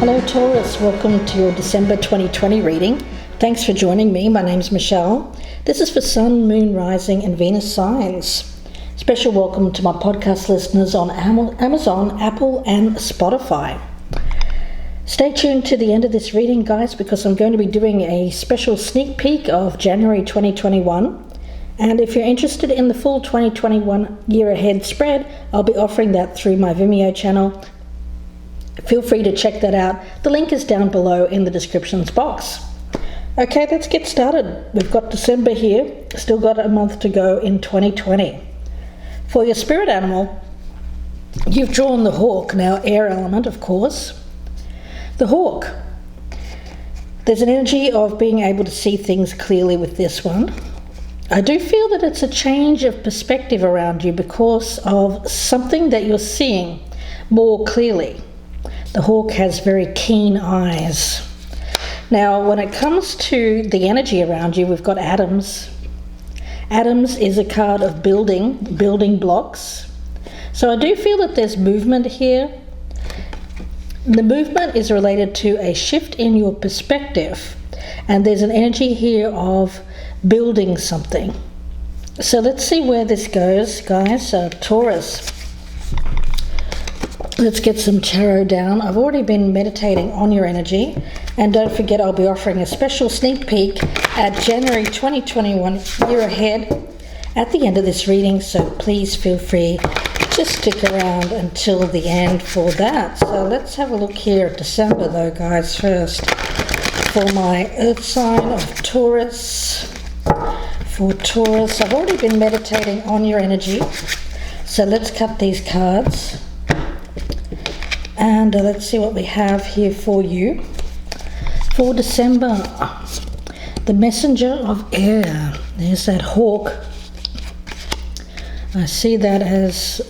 Hello Taurus, welcome to your December 2020 reading. Thanks for joining me. My name's Michelle. This is for Sun, Moon, Rising and Venus signs. Special welcome to my podcast listeners on Amazon, Apple and Spotify. Stay tuned to the end of this reading, guys, because I'm going to be doing a special sneak peek of January 2021. And if you're interested in the full 2021 year ahead spread, I'll be offering that through my Vimeo channel. Feel free to check that out. The link is down below in the descriptions box. Okay, let's get started. We've got December here, still got a month to go in 2020. For your spirit animal, you've drawn the hawk, now air element, of course. The hawk. There's an energy of being able to see things clearly with this one. I do feel that it's a change of perspective around you because of something that you're seeing more clearly. The hawk has very keen eyes. Now, when it comes to the energy around you, we've got atoms. Atoms is a card of building blocks. So I do feel that there's movement here. The movement is related to a shift in your perspective. And there's an energy here of building something. So let's see where this goes, guys. Taurus. Let's get some tarot down. I've already been meditating on your energy. And don't forget, I'll be offering a special sneak peek at January 2021 year ahead at the end of this reading. So please feel free to stick around until the end for that. So let's have a look here at December though, guys, first. For my earth sign of Taurus. For Taurus, I've already been meditating on your energy. So let's cut these cards. And let's see what we have here for you. For December, the messenger of air. There's that hawk. I see that as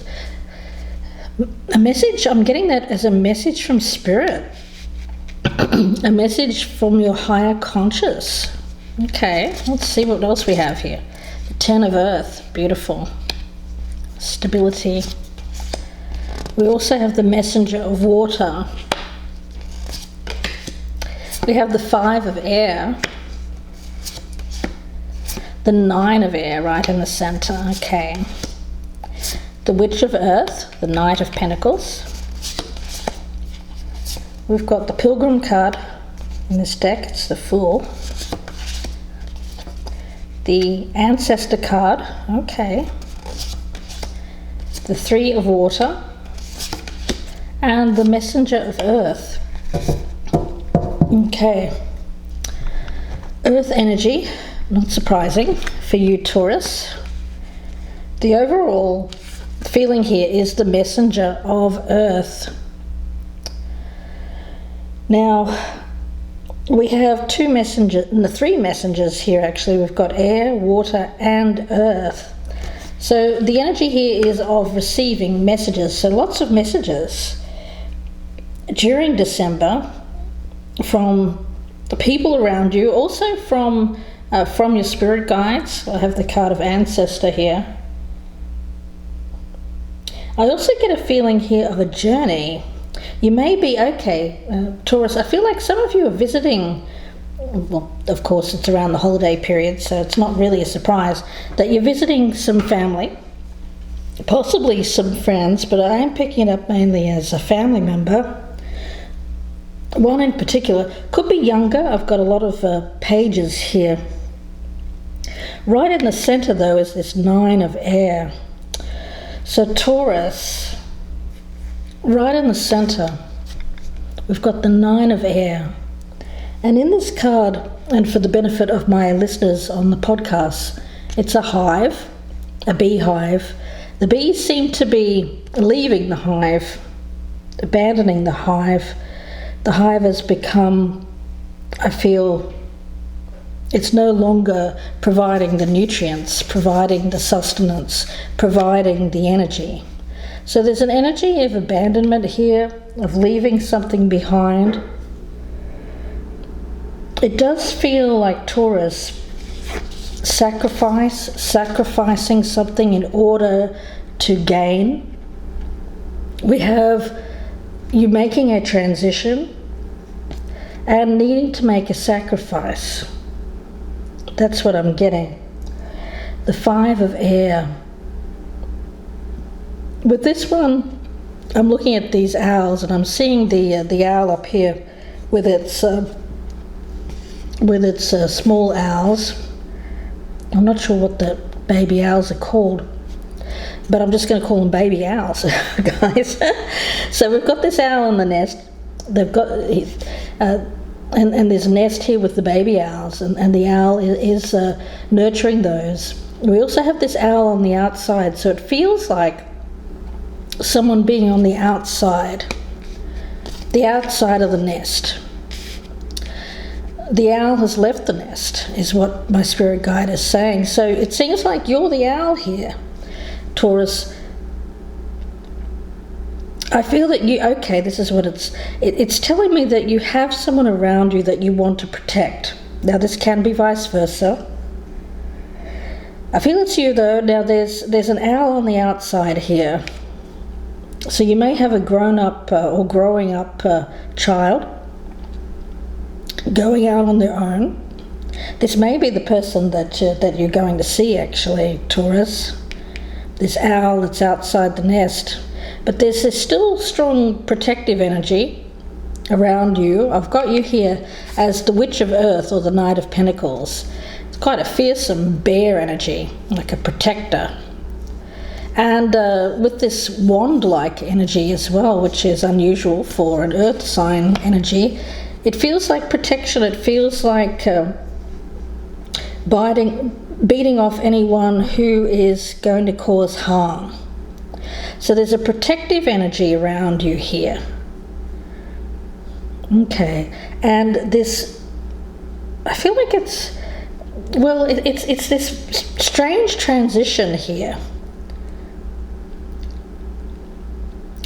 a message. I'm getting that as a message from spirit. A message from your higher conscious. Okay, let's see what else we have here. The Ten of Earth. Beautiful. Stability. We also have the messenger of water. We have the Five of Air. The Nine of Air right in the center. Okay. The Witch of Earth, the Knight of Pentacles. We've got the Pilgrim card in this deck. It's the Fool. The Ancestor card. Okay. The Three of Water. And the Messenger of Earth. Okay. Earth energy, not surprising for you, Taurus. The overall feeling here is the Messenger of Earth. Now, we have three messengers here actually. We've got air, water and earth. So the energy here is of receiving messages. So lots of messages during December from the people around you, also from your spirit guides. I have the card of Ancestor here. I also get a feeling here of a journey. You may be, Taurus, I feel like some of you are visiting, well, of course it's around the holiday period, so it's not really a surprise that you're visiting some family, possibly some friends, but I am picking it up mainly as a family member. One in particular, could be younger. I've got a lot of pages here. Right in the center though is this Nine of Air. So Taurus, right in the center, we've got the Nine of Air. And in this card, and for the benefit of my listeners on the podcast, it's a hive, a beehive. The bees seem to be leaving the hive, abandoning the hive. The hive has become, I feel, it's no longer providing the nutrients, providing the sustenance, providing the energy. So there's an energy of abandonment here, of leaving something behind. It does feel like Taurus sacrificing something in order to gain. We have you making a transition and needing to make a sacrifice. That's what I'm getting. The 5 of air. With this one, I'm looking at these owls, and I'm seeing the owl up here with its small owls. I'm not sure what the baby owls are called, but I'm just going to call them baby owls, guys. So we've got this owl in the nest. They've got and there's a nest here with the baby owls, and the owl is nurturing those. We also have this owl on the outside, so it feels like someone being on the outside of the nest. The owl has left the nest, is what my spirit guide is saying. So it seems like you're the owl here, Taurus. I feel that this is what it's telling me, that you have someone around you that you want to protect. Now this can be vice versa. I feel it's you though. Now there's an owl on the outside here. So you may have a grown-up or growing up child going out on their own. This may be the person that you're going to see, actually, Taurus. This owl that's outside the nest. But there's this still strong protective energy around you. I've got you here as the Witch of Earth, or the Knight of Pentacles. It's quite a fearsome bear energy, like a protector. And with this wand-like energy as well, which is unusual for an earth sign energy, it feels like protection. It feels like beating off anyone who is going to cause harm. So there's a protective energy around you here. Okay, and this, I feel like it's this strange transition here.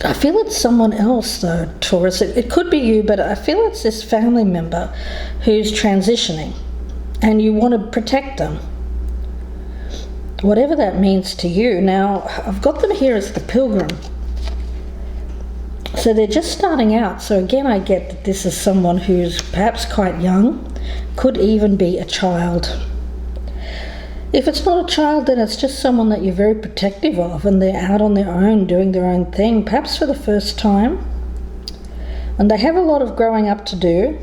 I feel it's someone else though, Taurus. It could be you, but I feel it's this family member who's transitioning and you want to protect them. Whatever that means to you. Now, I've got them here as the Pilgrim. So they're just starting out. So again, I get that this is someone who's perhaps quite young, could even be a child. If it's not a child, then it's just someone that you're very protective of, and they're out on their own, doing their own thing, perhaps for the first time. And they have a lot of growing up to do.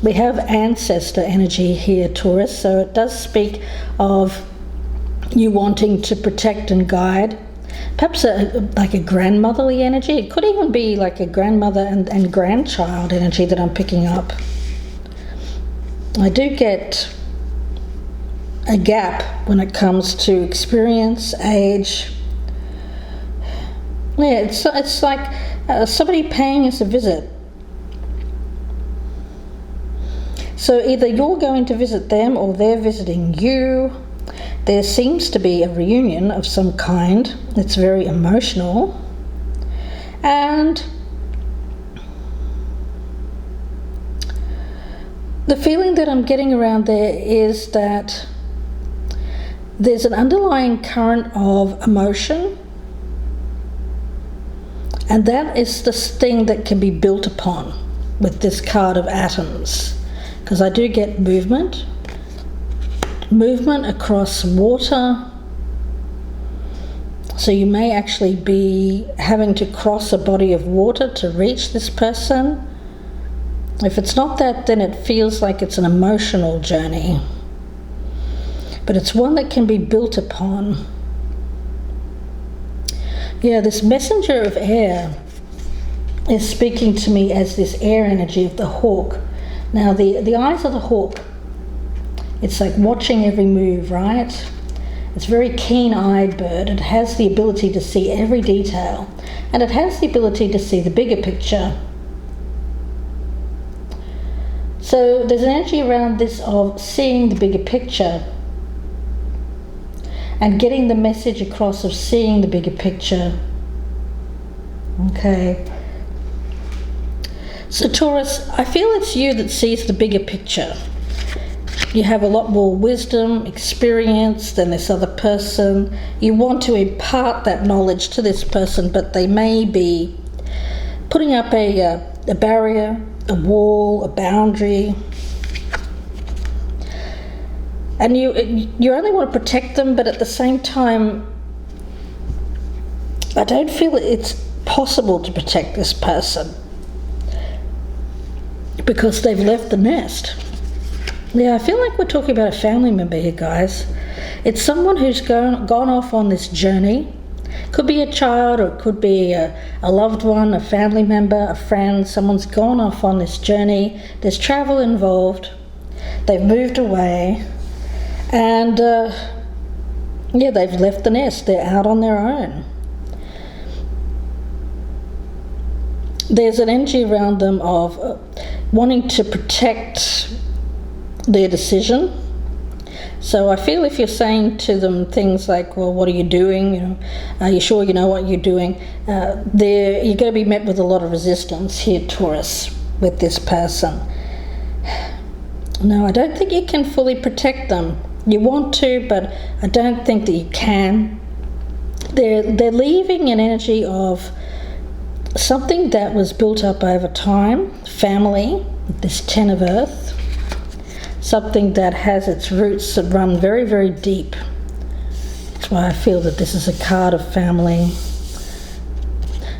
We have ancestor energy here, Taurus, so it does speak of you wanting to protect and guide. Perhaps like a grandmotherly energy. It could even be like a grandmother and grandchild energy that I'm picking up. I do get a gap when it comes to experience, age. Yeah, it's like somebody paying us a visit. So either you're going to visit them or they're visiting you. There seems to be a reunion of some kind. It's very emotional. And the feeling that I'm getting around there is that there's an underlying current of emotion, and that is the thing that can be built upon with this card of atoms, because I do get movement across water. So you may actually be having to cross a body of water to reach this person. If it's not that, then it feels like it's an emotional journey. But it's one that can be built upon. Yeah, this messenger of air is speaking to me as this air energy of the hawk. Now, the eyes of the hawk, it's like watching every move, right? It's a very keen-eyed bird. It has the ability to see every detail, and it has the ability to see the bigger picture. So there's an energy around this of seeing the bigger picture and getting the message across of seeing the bigger picture. Okay. So Taurus, I feel it's you that sees the bigger picture. You have a lot more wisdom, experience than this other person. You want to impart that knowledge to this person, but they may be putting up a a barrier, a wall, a boundary. And you only want to protect them, but at the same time, I don't feel it's possible to protect this person because they've left the nest. Yeah, I feel like we're talking about a family member here, guys. It's someone who's gone off on this journey. Could be a child, or it could be a loved one, a family member, a friend. Someone's gone off on this journey. There's travel involved. They've moved away. And, they've left the nest. They're out on their own. There's an energy around them of wanting to protect their decision. So I feel if you're saying to them things like, well, what are you doing? Are you sure you know what you're doing? You're going to be met with a lot of resistance here, Taurus, with this person. No, I don't think you can fully protect them. You want to, but I don't think that you can. They're leaving an energy of something that was built up over time, family, this 10 of Earth, something that has its roots that run very, very deep. That's why I feel that this is a card of family.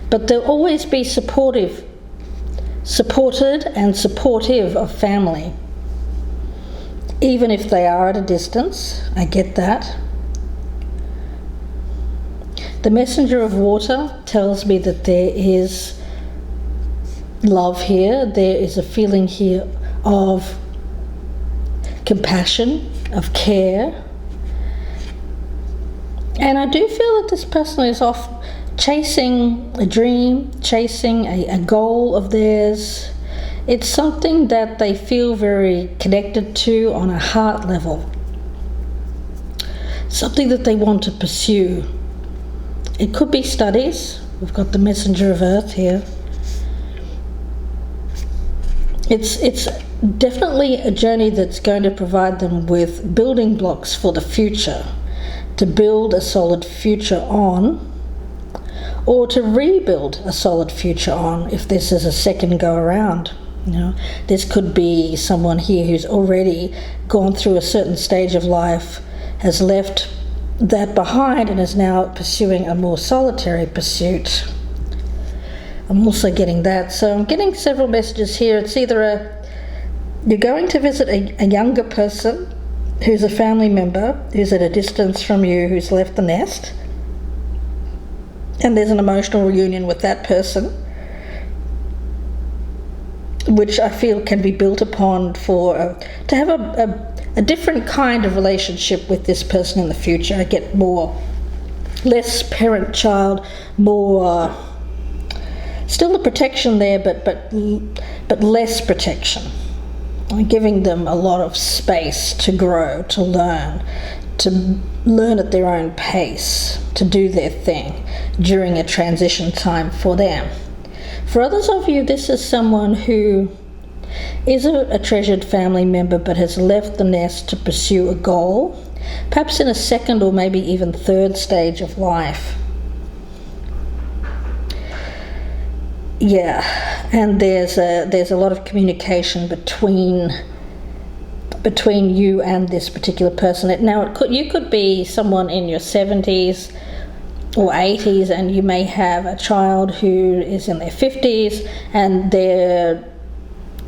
But they'll always be supported and supportive of family. Even if they are at a distance, I get that. The messenger of water tells me that there is love here. There is a feeling here of compassion, of care. And I do feel that this person is off chasing a dream, chasing a goal of theirs. It's something that they feel very connected to on a heart level. Something that they want to pursue. It could be studies. We've got the messenger of Earth here. It's definitely a journey that's going to provide them with building blocks for the future, to build a solid future on, or to rebuild a solid future on if this is a second go around. This could be someone here who's already gone through a certain stage of life, has left that behind and is now pursuing a more solitary pursuit. I'm also getting that. So I'm getting several messages here. It's either you're going to visit a younger person who's a family member, who's at a distance from you, who's left the nest, and there's an emotional reunion with that person, which I feel can be built upon to have a different kind of relationship with this person in the future. I get less parent-child, more, still the protection there, but less protection. I'm giving them a lot of space to grow, to learn at their own pace, to do their thing during a transition time for them. For others of you, this is someone who is a treasured family member but has left the nest to pursue a goal, perhaps in a second or maybe even third stage of life. Yeah, and there's a lot of communication between you and this particular person. Now, you could be someone in your 70s or 80s, and you may have a child who is in their 50s, and they're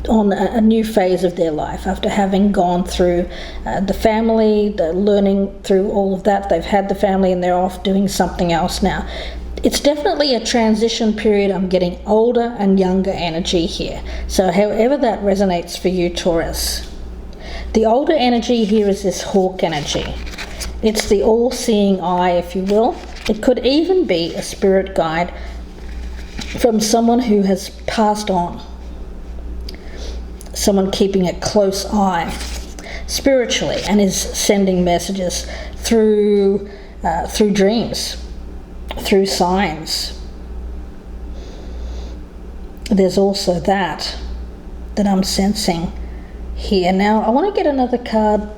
on a new phase of their life after having gone through the family, the learning through all of that. They've had the family and they're off doing something else now. It's definitely a transition period. I'm getting older and younger energy here. So however that resonates for you, Taurus. The older energy here is this hawk energy. It's the all-seeing eye, if you will. It could even be a spirit guide from someone who has passed on. Someone keeping a close eye spiritually and is sending messages through dreams, through signs. There's also that I'm sensing here. Now, I want to get another card,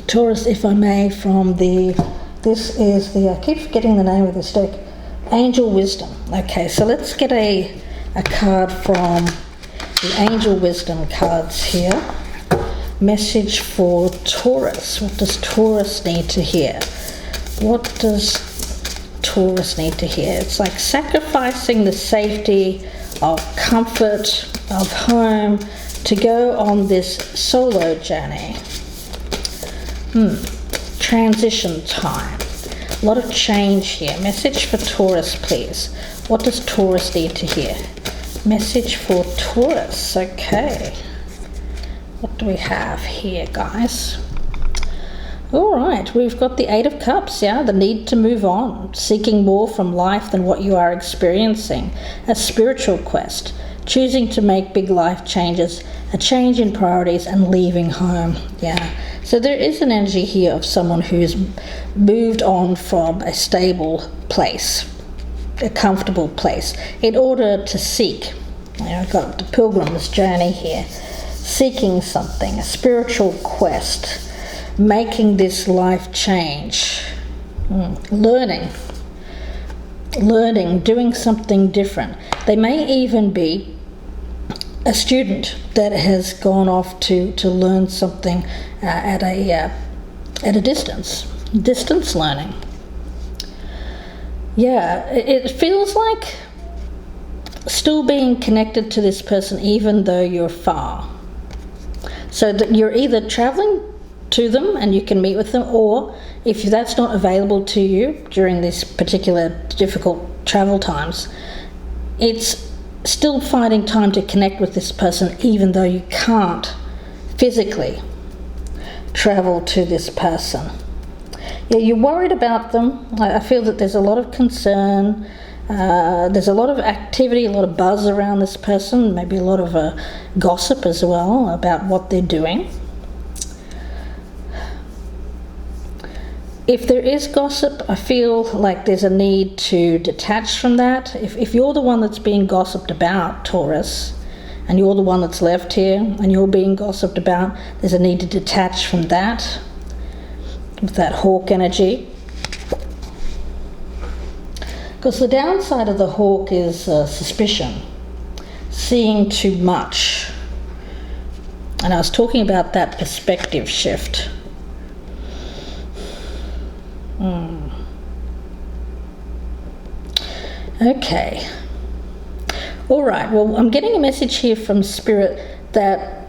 Taurus, if I may, from this is the, I keep forgetting the name of this deck, Angel Wisdom. Okay, so let's get a a card from the Angel Wisdom cards here. Message for Taurus. What does Taurus need to hear? What does Taurus need to hear? It's like sacrificing the safety of comfort, of home, to go on this solo journey. Transition time. A lot of change here. Message for Taurus, please. What does Taurus need to hear? Message for Taurus. Okay. What do we have here, guys? All right, we've got the Eight of Cups, yeah, the need to move on, seeking more from life than what you are experiencing, a spiritual quest, choosing to make big life changes, a change in priorities, and leaving home, yeah. So there is an energy here of someone who's moved on from a stable place, a comfortable place, in order to seek. I've got the Pilgrim's Journey here, seeking something, a spiritual quest, making this life change, learning, doing something different. They may even be a student that has gone off to learn something at a distance learning. Yeah, it feels like still being connected to this person even though you're far. So that you're either traveling to them and you can meet with them, or if that's not available to you during these particular difficult travel times, it's still finding time to connect with this person even though you can't physically travel to this person. Yeah, you're worried about them. I feel that there's a lot of concern, there's a lot of activity, a lot of buzz around this person, maybe a lot of gossip as well about what they're doing. If there is gossip, I feel like there's a need to detach from that. If you're the one that's being gossiped about, Taurus, and you're the one that's left here and you're being gossiped about, there's a need to detach from that, with that hawk energy. Because the downside of the hawk is suspicion, seeing too much. And I was talking about that perspective shift. Okay. All right. Well, I'm getting a message here from Spirit that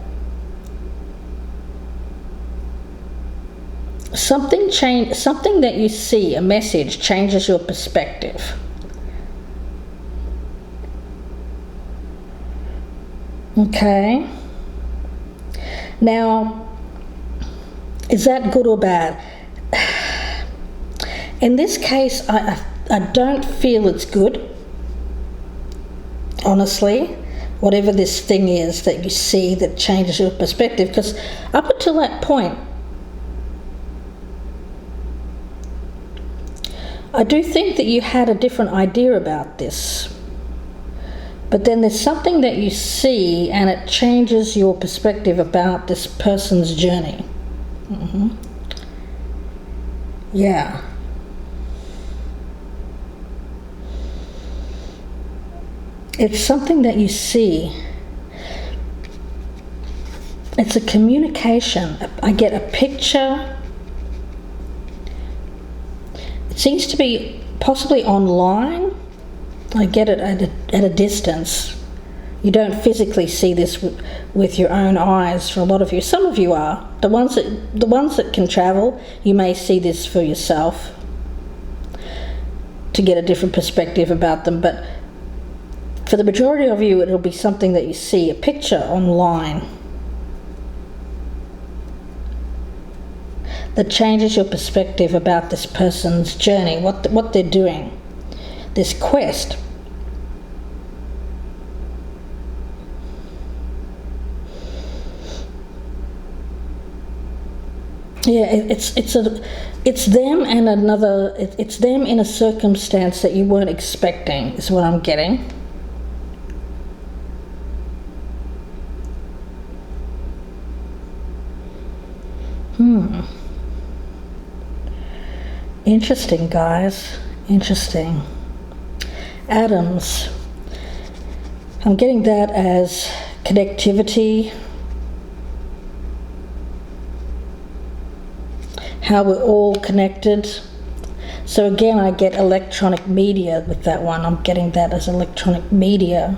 something that you see, a message, changes your perspective. Okay. Now, is that good or bad? In this case, I don't feel it's good, honestly, whatever this thing is that you see that changes your perspective, because up until that point, I do think that you had a different idea about this. But then there's something that you see and it changes your perspective about this person's journey. Yeah. It's something that you see. It's a communication. I get a picture. It seems to be possibly online. I get it at a distance. You don't physically see this with your own eyes for a lot of you. Some of you are. The ones that can travel, you may see this for yourself to get a different perspective about them. But for the majority of you, it'll be something that you see, a picture online that changes your perspective about this person's journey, what they're doing, this quest. Yeah, it's them and another. It's them in a circumstance that you weren't expecting, is what I'm getting. Interesting, guys. Interesting. Atoms. I'm getting that as connectivity, how we're all connected. So again, I get electronic media with that one. I'm getting that as electronic media.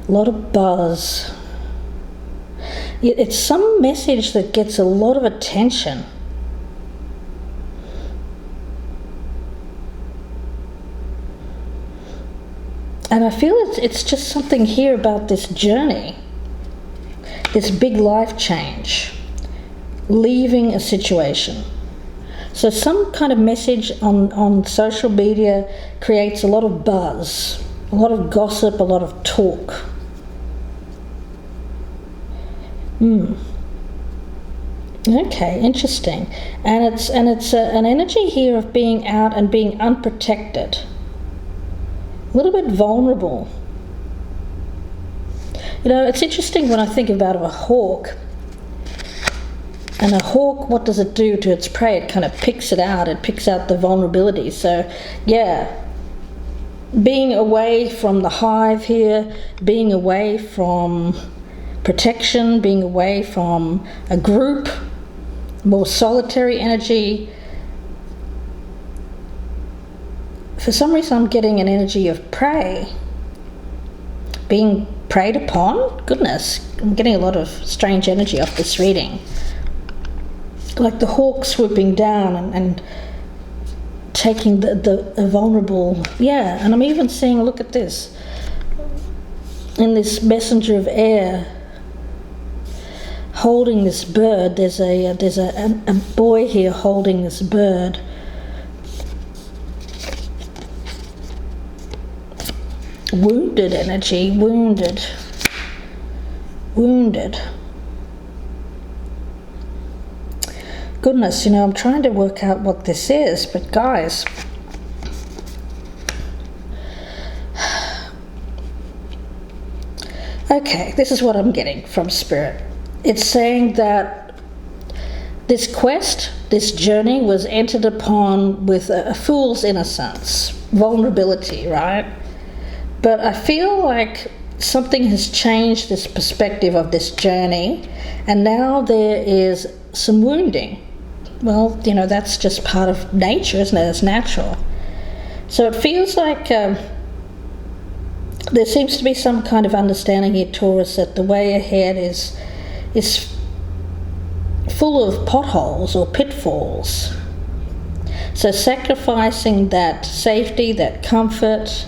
A lot of buzz. It's some message that gets a lot of attention. And I feel it's just something here about this journey, this big life change, leaving a situation. So some kind of message on social media creates a lot of buzz, a lot of gossip, a lot of talk. Okay, interesting. And it's an energy here of being out and being unprotected. A little bit vulnerable. It's interesting when I think about a hawk. And a hawk, what does it do to its prey? It kind of picks it out. It picks out the vulnerability. So, yeah, being away from the hive here, being away from protection, being away from a group, more solitary energy. For some reason I'm getting an energy of prey, being preyed upon. Goodness, I'm getting a lot of strange energy off this reading. Like the hawk swooping down and taking the vulnerable. Yeah, and I'm even seeing, look at this, in this messenger of air, holding this bird. There's a boy here holding this bird. Wounded energy, wounded. Goodness, I'm trying to work out what this is, but guys, okay, this is what I'm getting from Spirit. It's saying that this quest, this journey was entered upon with a fool's innocence, vulnerability, right? But I feel like something has changed this perspective of this journey, and now there is some wounding. Well, that's just part of nature, isn't it? It's natural. So it feels like there seems to be some kind of understanding here, Taurus, that the way ahead is full of potholes or pitfalls. So sacrificing that safety, that comfort,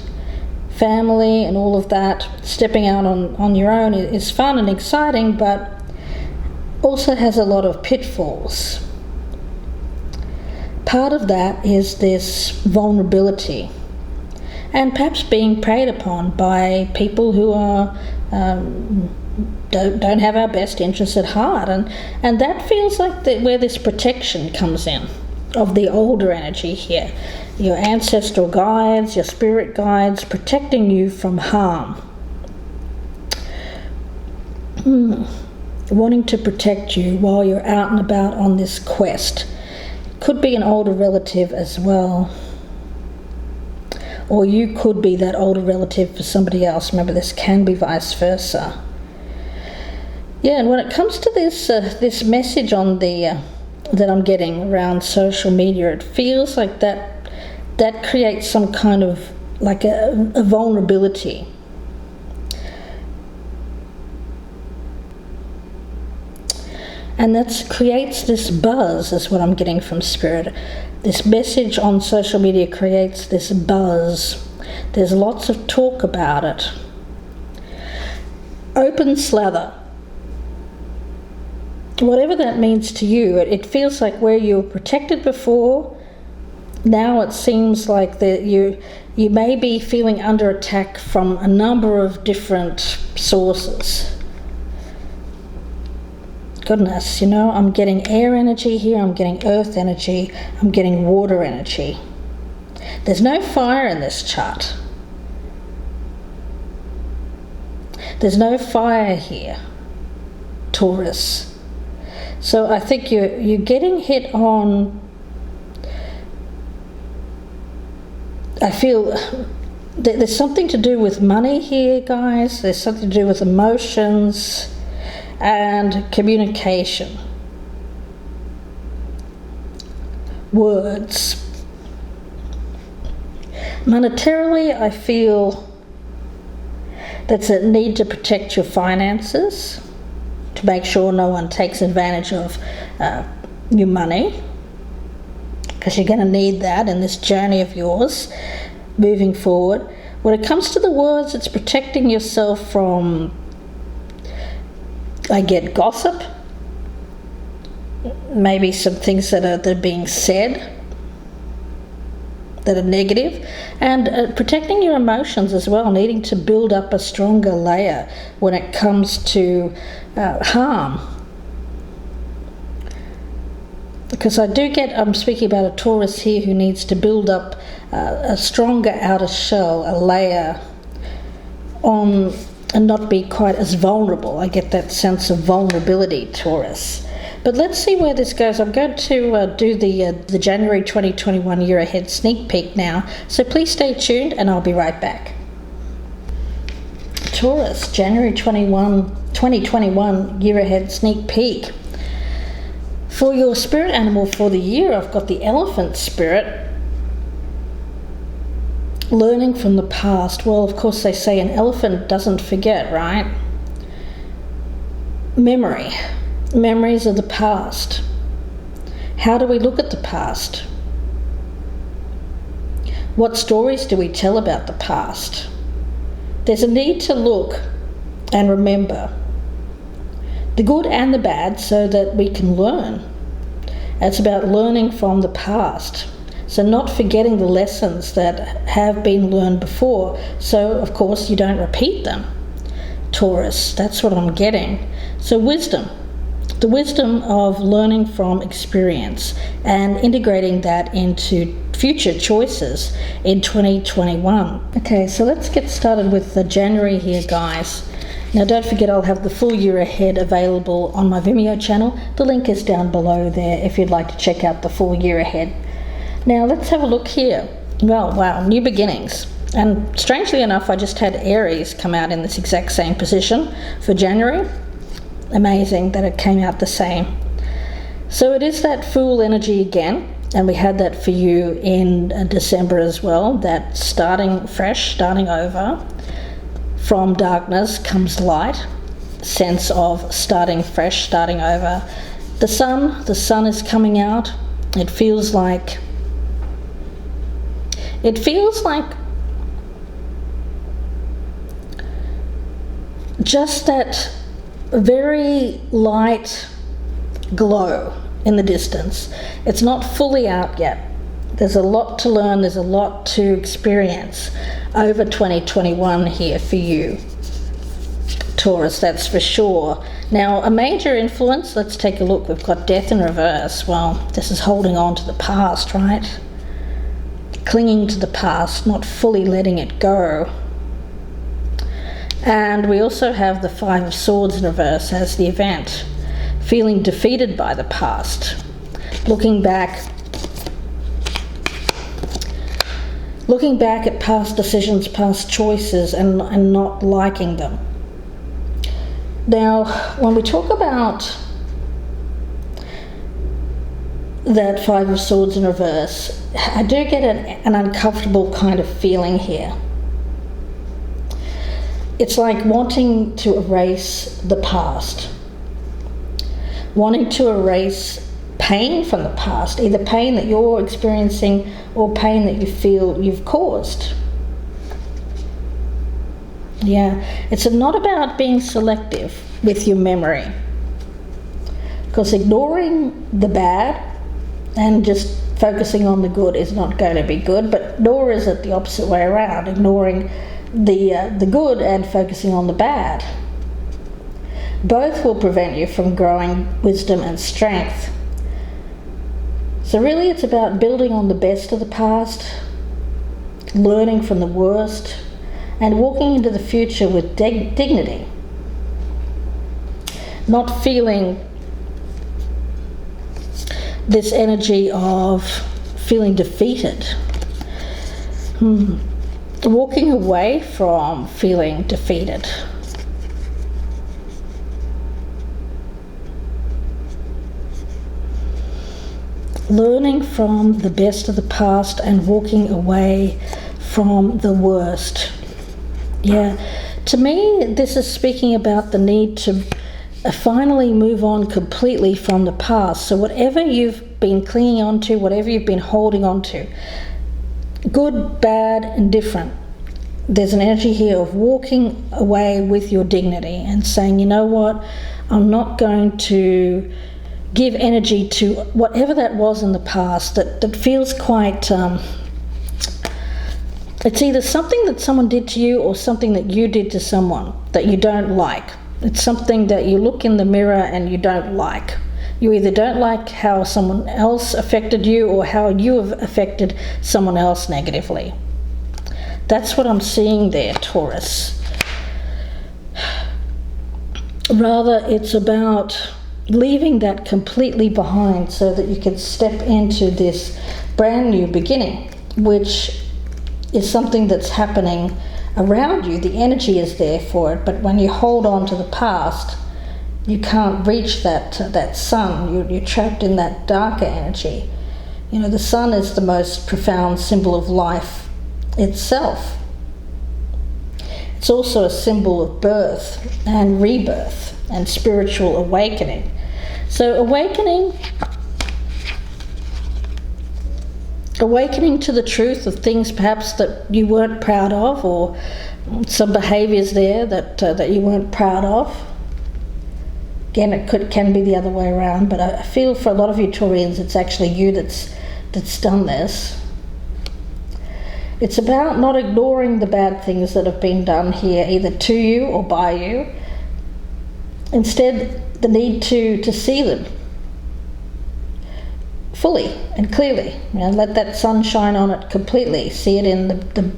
family and all of that, stepping out on your own is fun and exciting, but also has a lot of pitfalls. Part of that is this vulnerability and perhaps being preyed upon by people who are don't have our best interests at heart, and that feels like where this protection comes in of the older energy here. Your ancestral guides, your spirit guides, protecting you from harm. Wanting to protect you while you're out and about on this quest. Could be an older relative as well. Or you could be that older relative for somebody else. Remember, this can be vice versa. Yeah, and when it comes to this message on the that I'm getting around social media, it feels like that creates some kind of like a vulnerability. And that creates this buzz, is what I'm getting from Spirit. This message on social media creates this buzz. There's lots of talk about it. Open slather. Whatever that means to you, it feels like where you were protected before, now it seems like that you may be feeling under attack from a number of different sources. Goodness, I'm getting air energy here, I'm getting earth energy, I'm getting water energy. There's no fire in this chart. There's no fire here, Taurus. So I think you're getting hit on I feel there's something to do with money here, guys. There's something to do with emotions and communication. Words. Monetarily, I feel that's a need to protect your finances, to make sure no one takes advantage of your money, because you're going to need that in this journey of yours moving forward. When it comes to the words, it's protecting yourself from, I get gossip, maybe some things that are being said that are negative, and protecting your emotions as well, needing to build up a stronger layer when it comes to harm. Because I'm speaking about a Taurus here who needs to build up a stronger outer shell, a layer on, and not be quite as vulnerable. I get that sense of vulnerability, Taurus. But let's see where this goes. I'm going to do the January 2021 year ahead sneak peek now. So please stay tuned and I'll be right back. Taurus, January 2021 year ahead sneak peek. For your spirit animal for the year, I've got the elephant spirit. Learning from the past. Well, of course they say an elephant doesn't forget, right? Memories of the past. How do we look at the past? What stories do we tell about the past? There's a need to look and remember the good and the bad so that we can learn. It's about learning from the past. So not forgetting the lessons that have been learned before, so of course you don't repeat them. Taurus, that's what I'm getting. So wisdom. The wisdom of learning from experience and integrating that into future choices in 2021. Okay, so let's get started with the January here, guys. Now don't forget, I'll have the full year ahead available on my Vimeo channel. The link is down below there if you'd like to check out the full year ahead. Now let's have a look here. Well, wow, new beginnings. And strangely enough, I just had Aries come out in this exact same position for January. Amazing that it came out the same. So it is that Fool energy again, and we had that for you in December as well, that starting fresh, starting over. From darkness comes light, sense of starting fresh, starting over. The sun is coming out. It feels like just that very light glow in the distance. It's not fully out yet. There's a lot to learn, there's a lot to experience over 2021 here for you, Taurus, that's for sure. Now, a major influence, let's take a look. We've got death in reverse. Well, this is holding on to the past, right? Clinging to the past, not fully letting it go. And we also have the Five of Swords in reverse as the event. Feeling defeated by the past. Looking back at past decisions, past choices, and not liking them. Now, when we talk about that Five of Swords in reverse, I do get an uncomfortable kind of feeling here. It's like wanting to erase the past, wanting to erase pain from the past, either pain that you're experiencing or pain that you feel you've caused. Yeah, it's not about being selective with your memory, because ignoring the bad and just focusing on the good is not going to be good, but nor is it the opposite way around, ignoring the good and focusing on the bad. Both will prevent you from growing wisdom and strength. So really it's about building on the best of the past, learning from the worst, and walking into the future with dignity. Not feeling this energy of feeling defeated. Walking away from feeling defeated. Learning from the best of the past and walking away from the worst. Yeah, to me, this is speaking about the need to finally move on completely from the past. So whatever you've been clinging on to, whatever you've been holding on to, good, bad, indifferent, there's an energy here of walking away with your dignity and saying, you know what, I'm not going to give energy to whatever that was in the past that feels quite, it's either something that someone did to you or something that you did to someone that you don't like. It's something that you look in the mirror and you don't like. You either don't like how someone else affected you or how you have affected someone else negatively. That's what I'm seeing there, Taurus. Rather, it's about leaving that completely behind so that you can step into this brand new beginning, which is something that's happening around you. The energy is there for it, but when you hold on to the past, you can't reach that sun. You're trapped in that darker energy. You know, the sun is the most profound symbol of life itself. It's also a symbol of birth and rebirth and spiritual awakening. So awakening to the truth of things perhaps that you weren't proud of, or some behaviours there that you weren't proud of. Again, it can be the other way around, but I feel for a lot of you Taurians, it's actually you that's done this. It's about not ignoring the bad things that have been done here, either to you or by you. Instead, the need to see them fully and clearly. You know, let that sun shine on it completely. See it in the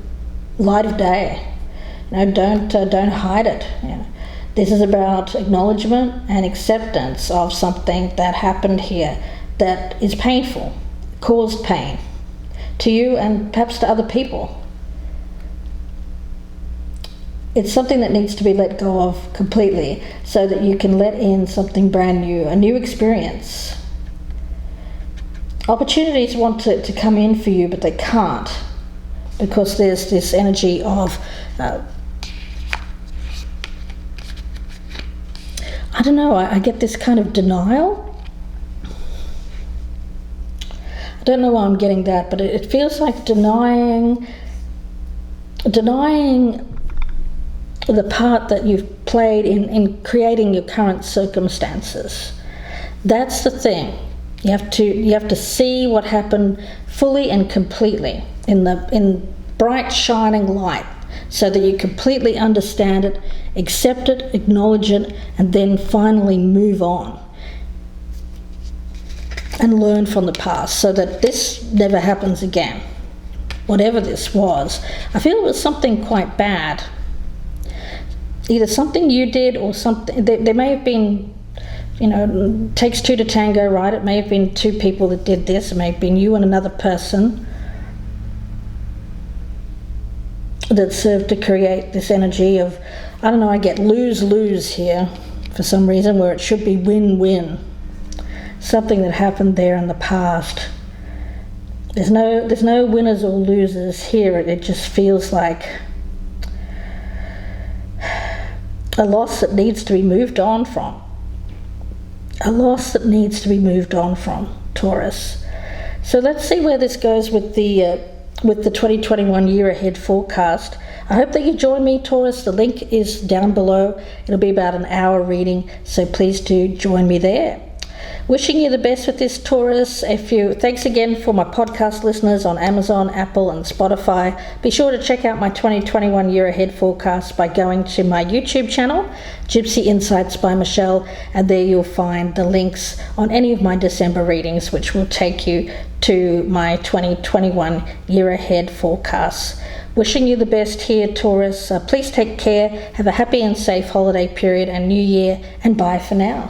light of day. You know, don't hide it. You know. This is about acknowledgement and acceptance of something that happened here that is painful, caused pain to you and perhaps to other people. It's something that needs to be let go of completely so that you can let in something brand new, a new experience. Opportunities want to come in for you, but they can't, because there's this energy of I don't know, I get this kind of denial. I don't know why I'm getting that, but it feels like denying the part that you've played in creating your current circumstances. That's the thing. You have to see what happened fully and completely in bright shining light, so that you completely understand it, accept it, acknowledge it, and then finally move on and learn from the past so that this never happens again. Whatever this was, I feel it was something quite bad. Either something you did or something, there may have been, you know, takes two to tango, right? It may have been two people that did this. It may have been you and another person that served to create this energy of, I don't know, I get lose-lose here for some reason, where it should be win-win. Something that happened there in the past. There's no winners or losers here. It just feels like a loss that needs to be moved on from. A loss that needs to be moved on from, Taurus. So let's see where this goes with the 2021 year ahead forecast. I hope that you join me, Taurus. The link is down below. It'll be about an hour reading, so please do join me there. Wishing you the best with this, Taurus. Thanks again for my podcast listeners on Amazon, Apple and Spotify. Be sure to check out my 2021 year ahead forecast by going to my YouTube channel, Gypsy Insights by Michelle, and there you'll find the links on any of my December readings, which will take you to my 2021 year ahead forecast. Wishing you the best here, Taurus. Please take care. Have a happy and safe holiday period and new year, and bye for now.